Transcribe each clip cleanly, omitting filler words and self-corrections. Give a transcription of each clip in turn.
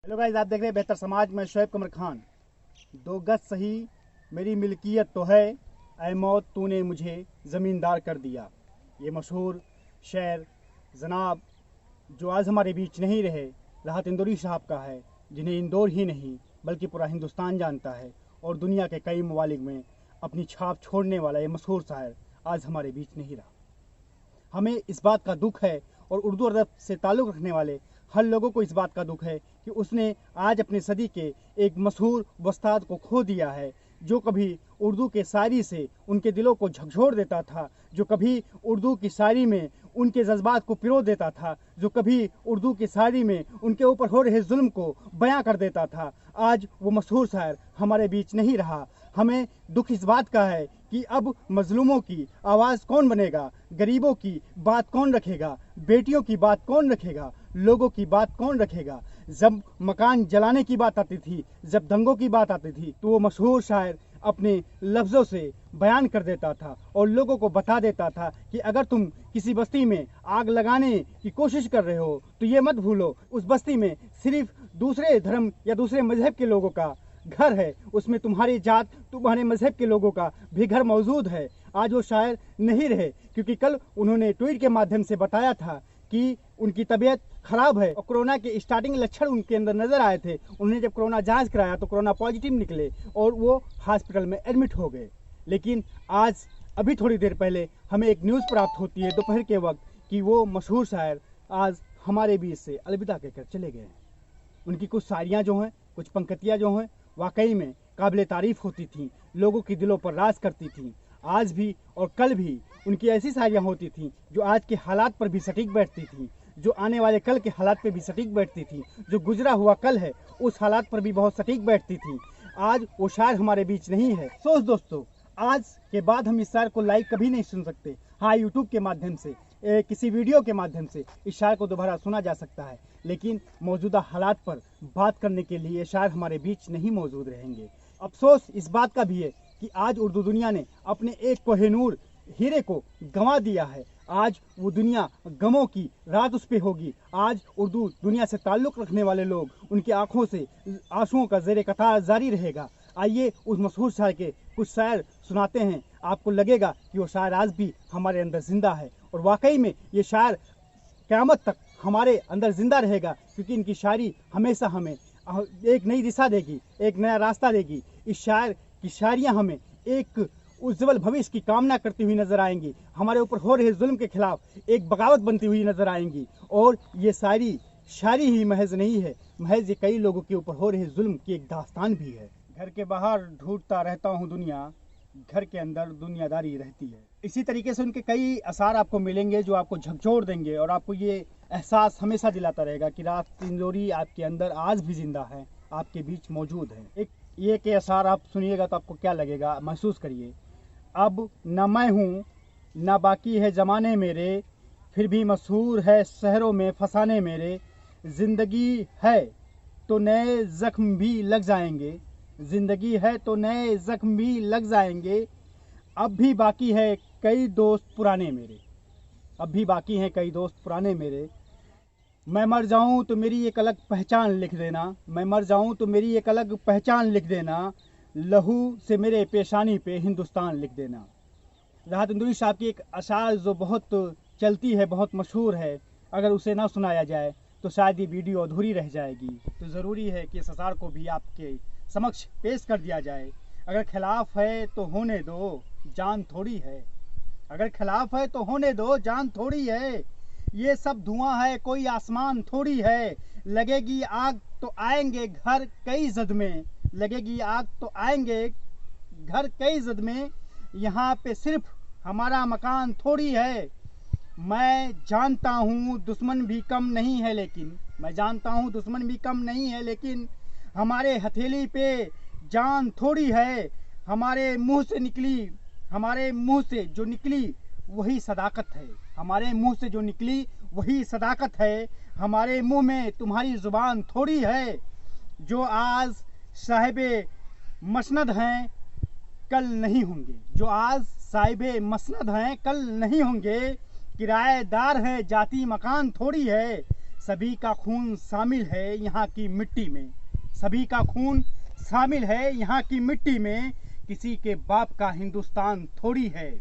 Hello guys, आप देख रहे हैं बेहतर समाज में शोएब कमर खान। 2 गज सही मेरी मिल्कियत तो है, ऐ मौत तूने मुझे ज़मींदार कर दिया। ये मशहूर शेर जनाब जो आज हमारे बीच नहीं रहे, राहत इंदौरी साहब का है, जिन्हें इंदौर ही नहीं बल्कि पूरा हिंदुस्तान जानता है और दुनिया के कई ममालिक में अपनी छाप छोड़ने वाला ये मशहूर शायर आज हमारे बीच नहीं रहा। हमें इस बात का दुख है और उर्दू अदब से ताल्लुक़ रखने वाले हर लोगों को इस बात का दुख है कि उसने आज अपनी सदी के एक मशहूर वस्ताद को खो दिया है, जो कभी उर्दू के शायरी से उनके दिलों को झकझोर देता था, जो कभी उर्दू की शायरी में उनके जज्बात को पिरो देता था, जो कभी उर्दू की शायरी में उनके ऊपर हो रहे जुल्म को बयां कर देता था। आज वो मशहूर शायर हमारे बीच नहीं रहा। हमें दुख इस बात का है कि अब मजलूमों की आवाज़ कौन बनेगा, गरीबों की बात कौन रखेगा, बेटियों की बात कौन रखेगा, लोगों की बात कौन रखेगा। जब मकान जलाने की बात आती थी, जब दंगों की बात आती थी, तो वो मशहूर शायर अपने लफ्ज़ों से बयान कर देता था और लोगों को बता देता था कि अगर तुम किसी बस्ती में आग लगाने की कोशिश कर रहे हो तो ये मत भूलो, उस बस्ती में सिर्फ दूसरे धर्म या दूसरे मजहब के लोगों का घर है, उसमें तुम्हारी जात तुम्हारे मजहब के लोगों का भी घर मौजूद है। आज वो शायर नहीं रहे, क्योंकि कल उन्होंने ट्वीट के माध्यम से बताया था कि उनकी तबीयत खराब है और कोरोना के स्टार्टिंग लक्षण उनके अंदर नजर आए थे। उन्होंने जब कोरोना जांच कराया तो कोरोना पॉजिटिव निकले और वो हॉस्पिटल में एडमिट हो गए। लेकिन आज अभी थोड़ी देर पहले हमें एक न्यूज़ प्राप्त होती है दोपहर के वक्त कि वो मशहूर शायर आज हमारे बीच से अलविदा कहकर चले गए हैं। उनकी कुछ शायरियाँ जो हैं, कुछ पंक्तियाँ जो हैं, वाकई में काबिल तारीफ़ होती थीं, लोगों के दिलों पर राज करती थीं। आज भी और कल भी उनकी ऐसी शायरियाँ होती थीं जो आज के हालात पर भी सटीक बैठती थीं, जो आने वाले कल के हालात पर भी सटीक बैठती थी, जो गुजरा हुआ कल है उस हालात पर भी बहुत सटीक बैठती थी। आज वो शायर हमारे बीच नहीं है। सोच दोस्तों, आज के बाद हम इस शायर को लाइव कभी नहीं सुन सकते। हाँ, यूट्यूब के माध्यम से किसी वीडियो के माध्यम से इस शायर को दोबारा सुना जा सकता है, लेकिन मौजूदा हालात पर बात करने के लिए ये शायर हमारे बीच नहीं मौजूद रहेंगे। अफसोस इस बात का भी है कि आज उर्दू दुनिया ने अपने एक कोहिनूर हीरे को गंवा दिया है। आज वो दुनिया गमों की रात उस पे होगी। आज उर्दू दुनिया से ताल्लुक़ रखने वाले लोग, उनकी आंखों से आंसुओं का ज़ेरे कतार जारी रहेगा। आइए उस मशहूर शायर के कुछ शायर सुनाते हैं। आपको लगेगा कि वो शायर आज भी हमारे अंदर जिंदा है और वाकई में ये शायर क़यामत तक हमारे अंदर जिंदा रहेगा, क्योंकि इनकी शायरी हमेशा हमें एक नई दिशा देगी, एक नया रास्ता देगी। इस शायर की शायरियाँ हमें एक उज्जवल भविष्य की कामना करती हुई नजर आएंगी, हमारे ऊपर हो रहे जुल्म के खिलाफ एक बगावत बनती हुई नजर आएंगी। और ये शायरी ही महज नहीं है, महज ये कई लोगों के ऊपर हो रहे जुल्म की एक दास्तान भी है। घर के बाहर ढूंढता रहता हूँ दुनिया, घर के अंदर दुनियादारी रहती है। इसी तरीके से उनके कई असार आपको मिलेंगे जो आपको झकझोर देंगे और आपको ये एहसास हमेशा दिलाता रहेगा कि राहत इंदौरी आपके अंदर आज भी जिंदा है, आपके बीच मौजूद है। एक ये के असार आप सुनिएगा तो आपको क्या लगेगा, महसूस करिए। अब न मैं हूँ न बाकी है ज़माने मेरे, फिर भी मशहूर है शहरों में फसाने मेरे। ज़िंदगी है तो नए ज़ख्म भी लग जाएंगे, ज़िंदगी है तो नए ज़ख्म भी लग जाएंगे। अब भी बाकी है कई दोस्त पुराने मेरे, अब भी बाकी हैं कई दोस्त पुराने मेरे। मैं मर जाऊं तो मेरी एक अलग पहचान लिख देना, मैं मर जाऊं तो मेरी एक अलग पहचान लिख देना। लहू से मेरे पेशानी पे हिंदुस्तान लिख देना। राहत इंदौरी साहब की एक अशार जो बहुत चलती है, बहुत मशहूर है, अगर उसे ना सुनाया जाए तो शायद ये वीडियो अधूरी रह जाएगी। तो ज़रूरी है कि इस अशार को भी आपके समक्ष पेश कर दिया जाए। अगर खिलाफ है तो होने दो, जान थोड़ी है, अगर खिलाफ है तो होने दो, जान थोड़ी है। ये सब धुआं है कोई आसमान थोड़ी है, लगेगी आग तो आएंगे घर कई जद में, लगेगी आग तो आएंगे घर कई जद में। यहाँ पे सिर्फ हमारा मकान थोड़ी है। मैं जानता हूँ दुश्मन भी कम नहीं है, लेकिन मैं जानता हूँ दुश्मन भी कम नहीं है, लेकिन हमारे हथेली पे जान थोड़ी है। हमारे मुंह से जो निकली वही सदाकत है, हमारे मुंह से जो निकली वही सदाकत है। हमारे मुंह में तुम्हारी जुबान थोड़ी है। जो आज साहिबे मसनद हैं कल नहीं होंगे, जो आज साहिबे मसनद हैं कल नहीं होंगे। किराएदार हैं जाति मकान थोड़ी है, सभी का खून शामिल है यहाँ की मिट्टी में, सभी का खून शामिल है यहाँ की मिट्टी में, किसी के बाप का हिंदुस्तान थोड़ी है।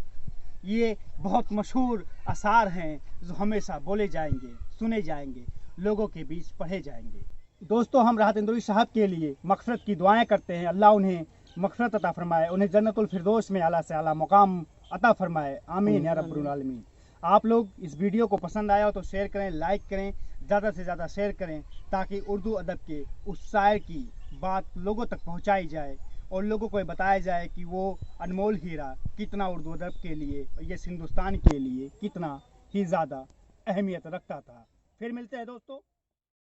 ये बहुत मशहूर अशार हैं जो हमेशा बोले जाएंगे, सुने जाएंगे, लोगों के बीच पढ़े जाएंगे। दोस्तों, हम राहत इंदौरी साहब के लिए मग़फ़िरत की दुआएं करते हैं। अल्लाह उन्हें मग़फ़िरत अता फरमाए, उन्हें जन्नतुल फिरदौस में आला से आला मुकाम अता फरमाए। आमीन या रब्बुल आलमीन। आप लोग इस वीडियो को पसंद आया हो तो शेयर करें, लाइक करें, ज़्यादा से ज़्यादा शेयर करें, ताकि उर्दू अदब के उस शायर की बात लोगों तक पहुंचाई जाए और लोगों को बताया जाए कि वो अनमोल हीरा कितना उर्दू अदब के लिए, ये हिंदुस्तान के लिए कितना ही ज़्यादा अहमियत रखता था। फिर मिलते हैं दोस्तों।